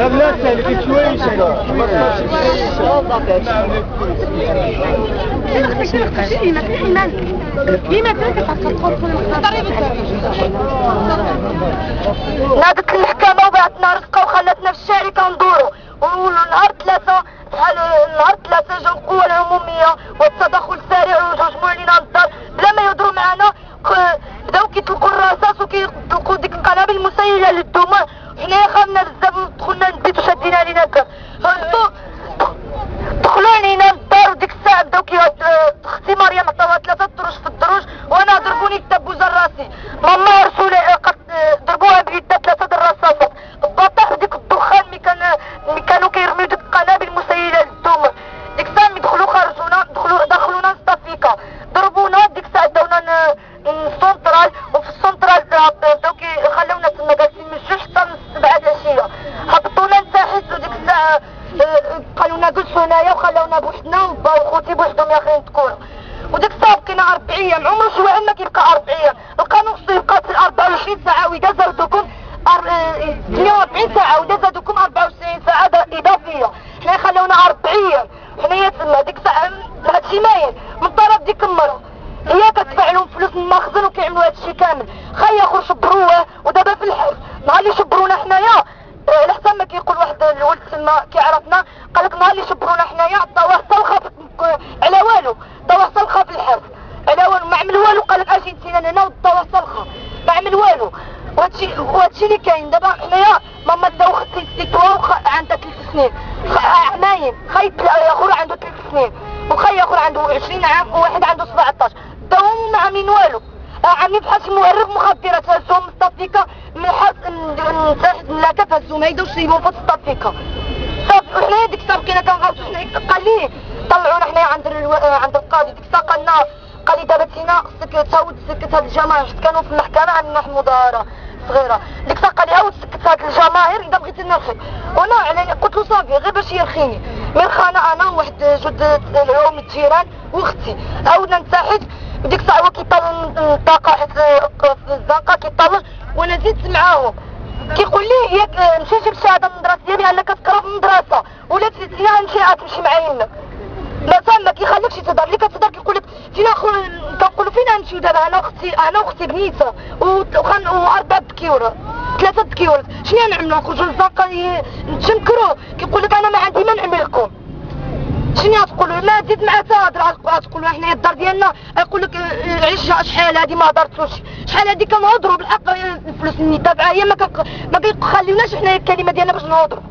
لا تسالك شويه نادت المحكمة وبعثنا رزقة وخلتنا في الشارع كندورو. ونهار ثلاثة جا القوى العمومية والتدخل السريع وجمعوا لينا الدار بلا ما يهضروا معنا. بداو كيطلقوا الرصاص وكيطلقوا ديك القنابل المسيلة للدموع. حنايا خافنا بزاف دخلنا للبيت وشادين علينا الباب. دخلوا علينا للدار وديك الساعة بداو اختي مريم عطاوها 3 دروج في الدروج وانا ضربوني بدبوزة راسي. ماما رسولي ضربوها بيدها 3 الرصاصات. البطاح وديك الدخان ملي كانوا كيرميو ديك القنابل المسيلة للدموع. ديك الساعة ملي دخلونا نستافيكا ضربونا. ديك الساعة داونا السونترال وفي السونترال بداو خلونا تما جالسين من الجوج حتى من 7 العشية. هبطونا نتاحت وديك الساعة قالونا جلسوا هنايا وخلونا بوحدنا وخوتي بوحدهم يا خي تكونوا. وديك الساعة بقينا 4 ايام. عمر شي واحد ما كيبقى 4 ايام. القانون خصو يبقى في 24 ساعة وإذا زادوكم 48 ساعة وإذا زادوكم 94 ساعة إضافية. حنا خلونا 4 ايام. حنايا تما ديك الساعة هادشي ماين من طرف ديك المرأة هي كتدفع لهم فلوس من المخزن وكيعملوا هادشي كامل. خايا خو شبروه ودابا في الحبس. نهار اللي شبرونا حنايا لحسن ما كيقول واحد الولد تما كيعرفنا قالك نهار اللي شبرونا حنايا عطاوه سلخه على والو. داوه سلخه في الحبس على والو ما عمل والو. قالك اجي نسينا هنا وداوه سلخه ما عمل والو. وهادشي اللي كاين دابا. حنايا ماما داو ختي سيتوا عندها 3 سنين. عمايم خايت اخر عنده 3 سنين وخي اخر عنده 20 عام وواحد عنده 17. داوهم ما عاملين والو. عاملين بحال شي مهرب مخدرات. هزوهم من الطافيكا من تحت اللاكا هزوهم هيدا وسيبوهم فوق الطافيكا صافي. وحنايا ديك الساعة بقينا كنغوتو. حنايا قال لي طلعونا حنايا عند القاضي. ديك الساعة قال لي دابا تينا خصك تهود تسكت هاد الجماهير حيت كانوا في المحكمة عندنا واحد المظاهرة صغيرة. ديك الساعة قال لي عاود سكت هاد الجماهير إذا بغيتي نرخي. وانا قلت له صافي غير باش يرخيني. من خانا انا وواحد جوج العوم الجيران واختي عاودنا نتاحت. وديك الساعة هو كيطلع الطاقة حيت في الزنقة كيطلع وانا زدت معاهم. كيقول لي ياك مشي جيب الشهادة من المدرسة ديالي لأنك كتقرا في المدرسة ولا تسينا نمشي تمشي معايا يمك. لا ما كيخليكش تهضر. اللي كتهضر كيقول لك فينا كنقولوا فينا نمشيو دابا انا واختي بنيته و4 بكيور 3 بكيور. شنو نعملوا نخرجوا للزنقة نتشنكروا؟ كيقول لك انا ما عندي ما نعمل لكم. شنو تقولوا؟ ما تزيد مع تهضر تقولوا حنايا الدار ديالنا. يقول لك عيش شحال هادي ما هضرتوش شحال هادي كنهضروا بالحق. الفلوس اللي دافعه هي ما كيخليوناش حنايا الكلمه ديالنا باش نهضروا.